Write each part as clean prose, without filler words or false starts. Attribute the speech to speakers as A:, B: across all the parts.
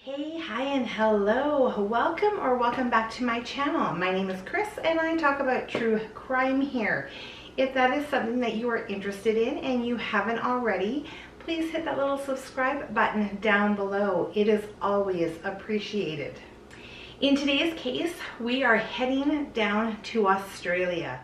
A: Hey, hi, and hello. Welcome back to my channel. My name is Chris and I talk about true crime here. If that is something that you are interested in and you haven't already, please hit that little subscribe button down below. It is always appreciated. In today's case, we are heading down to Australia.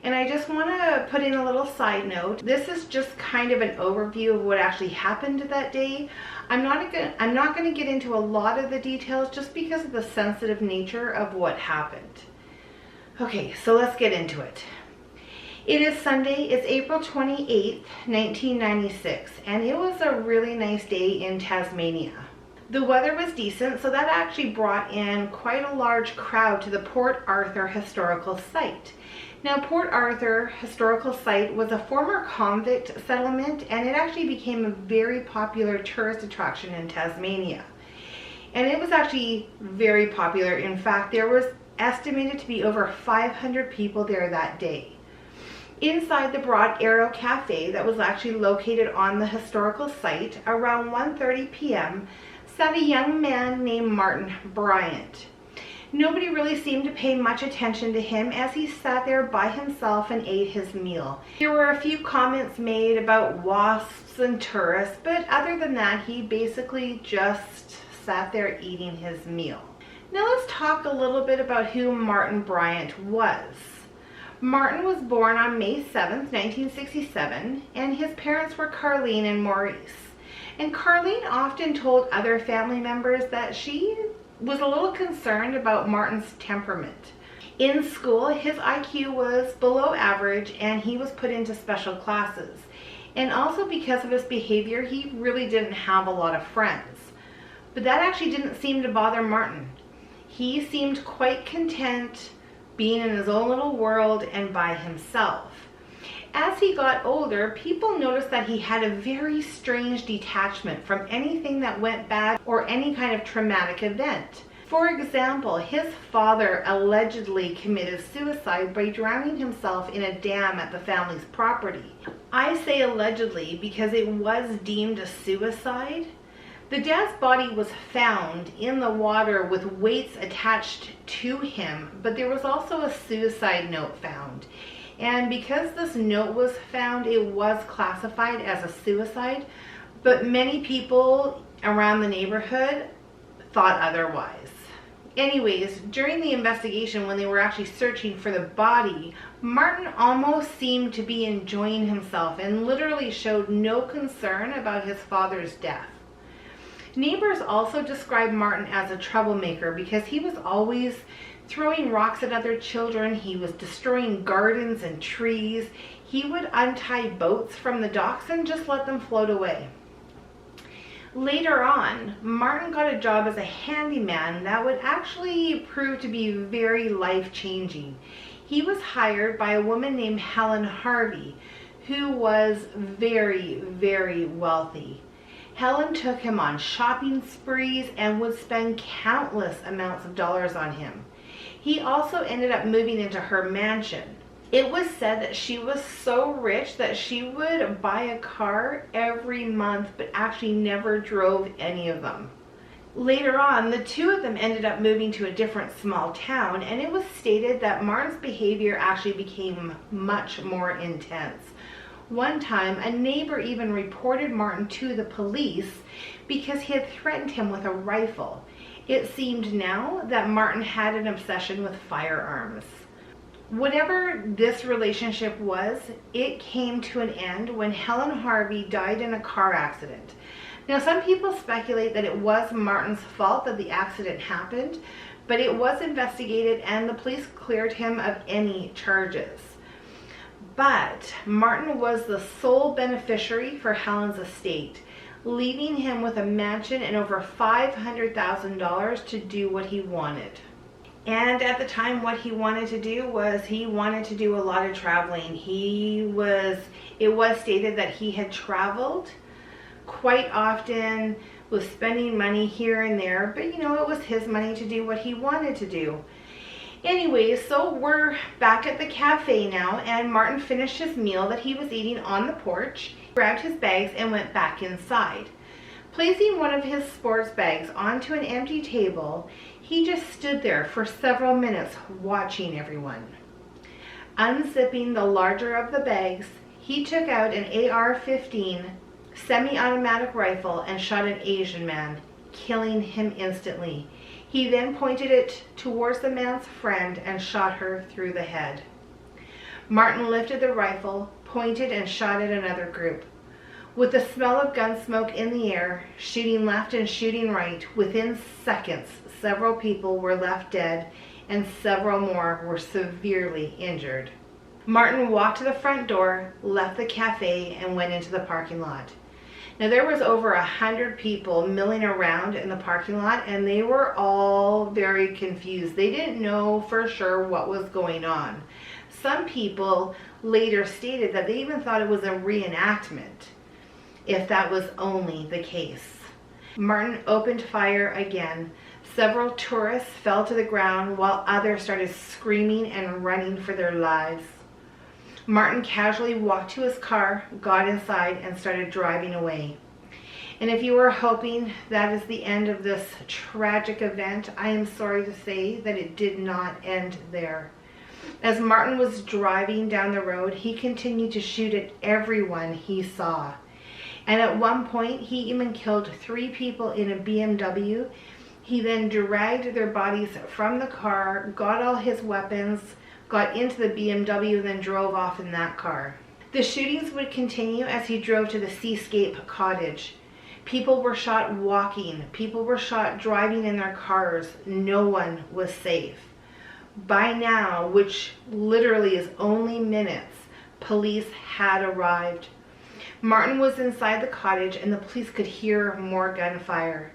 A: And I just want to put in a little side note. This is just kind of an overview of what actually happened that day. I'm not going to get into a lot of the details just because of the sensitive nature of what happened. Okay, so let's get into it. It is Sunday. It's April 28th, 1996, and it was a really nice day in Tasmania. The weather was decent, so that actually brought in quite a large crowd to the Port Arthur Historical Site. Now, Port Arthur Historical Site was a former convict settlement, and it actually became a very popular tourist attraction in Tasmania. And it was actually very popular. In fact, there was estimated to be over 500 people there that day. Inside the Broad Arrow Cafe that was actually located on the historical site, around 1:30 p.m., sat a young man named Martin Bryant. Nobody really seemed to pay much attention to him as he sat there by himself and ate his meal. There were a few comments made about wasps and tourists, but other than that, he basically just sat there eating his meal. Now let's talk a little bit about who Martin Bryant was. Martin was born on May 7th, 1967, and his parents were Carlene and Maurice. And Carlene often told other family members that she was a little concerned about Martin's temperament. In school, his IQ was below average and he was put into special classes. And also because of his behavior, he really didn't have a lot of friends. But that actually didn't seem to bother Martin. He seemed quite content being in his own little world and by himself. As he got older, people noticed that he had a very strange detachment from anything that went bad or any kind of traumatic event. For example, his father allegedly committed suicide by drowning himself in a dam at the family's property. I say allegedly because it was deemed a suicide. The dad's body was found in the water with weights attached to him, but there was also a suicide note found. And because this note was found, it was classified as a suicide, but many people around the neighborhood thought otherwise. Anyways, during the investigation, when they were actually searching for the body, Martin almost seemed to be enjoying himself and literally showed no concern about his father's death. Neighbors also described Martin as a troublemaker because he was always throwing rocks at other children. He was destroying gardens and trees. He would untie boats from the docks and just let them float away. Later on, Martin got a job as a handyman that would actually prove to be very life-changing. He was hired by a woman named Helen Harvey, who was very, very wealthy. Helen took him on shopping sprees and would spend countless amounts of dollars on him. He also ended up moving into her mansion. It was said that she was so rich that she would buy a car every month, but actually never drove any of them. Later on, the two of them ended up moving to a different small town, and it was stated that Martin's behavior actually became much more intense. One time, a neighbor even reported Martin to the police because he had threatened him with a rifle. It seemed now that Martin had an obsession with firearms. Whatever this relationship was, it came to an end when Helen Harvey died in a car accident. Now, some people speculate that it was Martin's fault that the accident happened, but it was investigated and the police cleared him of any charges. But Martin was the sole beneficiary for Helen's estate, leaving him with a mansion and over $500,000 to do what he wanted. And at the time, what he wanted to do was he wanted to do a lot of traveling. It was stated that he had traveled quite often, was spending money here and there, but it was his money to do what he wanted to do. Anyways, so we're back at the cafe now, and Martin finished his meal that he was eating on the porch, grabbed his bags, and went back inside. Placing one of his sports bags onto an empty table, he just stood there for several minutes watching everyone. Unzipping the larger of the bags, he took out an AR-15 semi-automatic rifle and shot an Asian man, killing him instantly. He then pointed it towards the man's friend and shot her through the head. Martin lifted the rifle, pointed, and shot at another group. With the smell of gun smoke in the air, shooting left and shooting right, within seconds, several people were left dead and several more were severely injured. Martin walked to the front door, left the cafe, and went into the parking lot. Now, there was over 100 people milling around in the parking lot, and they were all very confused. They didn't know for sure what was going on. Some people later stated that they even thought it was a reenactment, if that was only the case. Martin opened fire again. Several tourists fell to the ground while others started screaming and running for their lives. Martin casually walked to his car, got inside, and started driving away. And if you were hoping that is the end of this tragic event, I am sorry to say that it did not end there. As Martin was driving down the road, he continued to shoot at everyone he saw. And at one point, he even killed 3 people in a BMW. He then dragged their bodies from the car, got all his weapons, got into the BMW, and then drove off in that car. The shootings would continue as he drove to the Seascape cottage. People were shot walking. People were shot driving in their cars. No one was safe. By now, which literally is only minutes, police had arrived. Martin was inside the cottage and the police could hear more gunfire.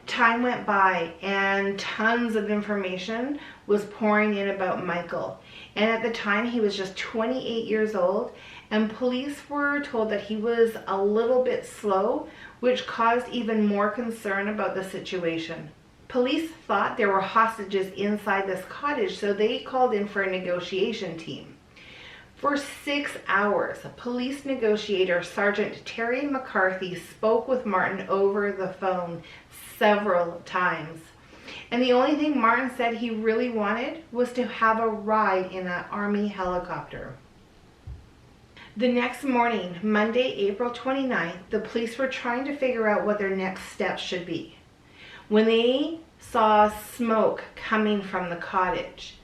A: Time went by and tons of information was pouring in about Michael. And at the time, he was just 28 years old, and police were told that he was a little bit slow, which caused even more concern about the situation. Police thought there were hostages inside this cottage, so they called in for a negotiation team. For 6 hours, police negotiator Sergeant Terry McCarthy spoke with Martin over the phone several times. And the only thing Martin said he really wanted was to have a ride in an Army helicopter. The next morning, Monday, April 29th, the police were trying to figure out what their next steps should be when they saw smoke coming from the cottage.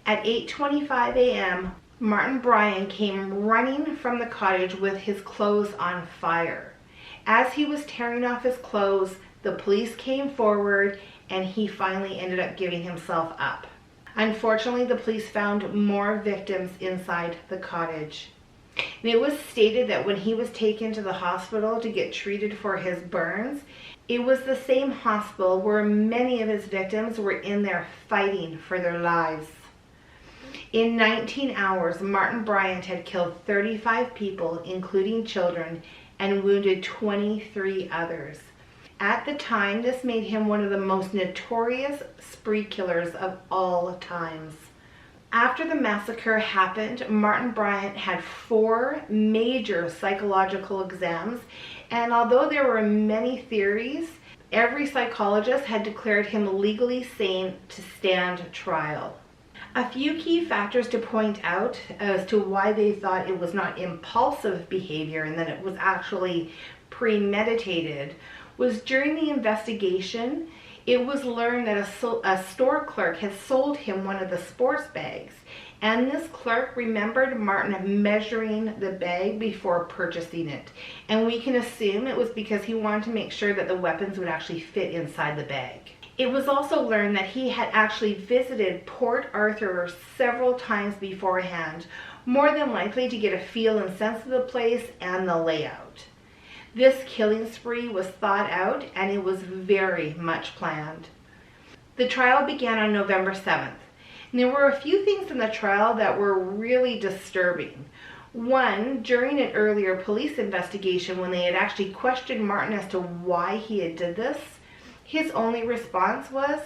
A: At 8:25 a.m., Martin Bryant came running from the cottage with his clothes on fire. As he was tearing off his clothes, the police came forward and he finally ended up giving himself up. Unfortunately, the police found more victims inside the cottage. And it was stated that when he was taken to the hospital to get treated for his burns, it was the same hospital where many of his victims were in there fighting for their lives. In 19 hours, Martin Bryant had killed 35 people, including children, and wounded 23 others. At the time, this made him one of the most notorious spree killers of all times. After the massacre happened, Martin Bryant had 4 major psychological exams, and although there were many theories, every psychologist had declared him legally sane to stand trial. A few key factors to point out as to why they thought it was not impulsive behavior and that it was actually premeditated was during the investigation, it was learned that a store clerk had sold him one of the sports bags, and this clerk remembered Martin measuring the bag before purchasing it, and we can assume it was because he wanted to make sure that the weapons would actually fit inside the bag. It was also learned that he had actually visited Port Arthur several times beforehand, more than likely to get a feel and sense of the place and the layout. This killing spree was thought out and it was very much planned. The trial began on November 7th. And there were a few things in the trial that were really disturbing. One, during an earlier police investigation when they had actually questioned Martin as to why he had did this, his only response was,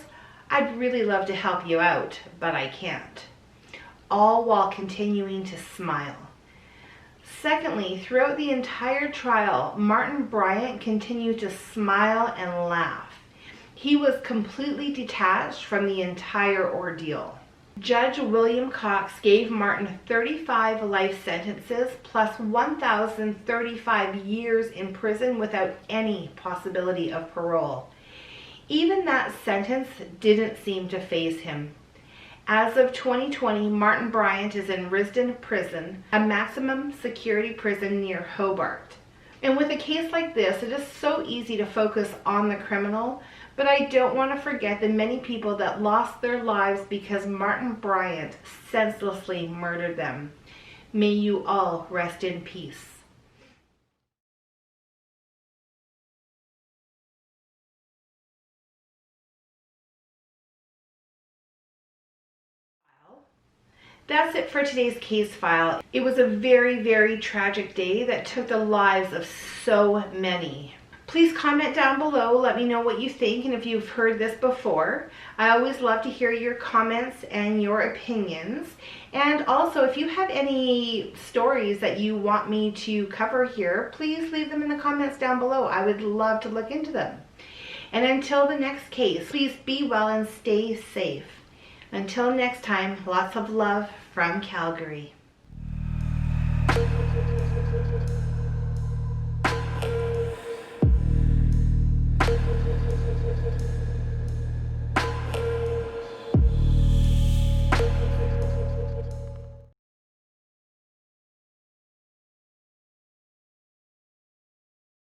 A: I'd really love to help you out, but I can't. All while continuing to smile. Secondly, throughout the entire trial, Martin Bryant continued to smile and laugh. He was completely detached from the entire ordeal. Judge William Cox gave Martin 35 life sentences plus 1,035 years in prison without any possibility of parole. Even that sentence didn't seem to faze him. As of 2020, Martin Bryant is in Risdon Prison, a maximum security prison near Hobart. And with a case like this, it is so easy to focus on the criminal, but I don't want to forget the many people that lost their lives because Martin Bryant senselessly murdered them. May you all rest in peace. That's it for today's case file. It was a very, very tragic day that took the lives of so many. Please comment down below, let me know what you think and if you've heard this before. I always love to hear your comments and your opinions. And also, if you have any stories that you want me to cover here, please leave them in the comments down below. I would love to look into them. And until the next case, please be well and stay safe. Until next time, lots of love from Calgary.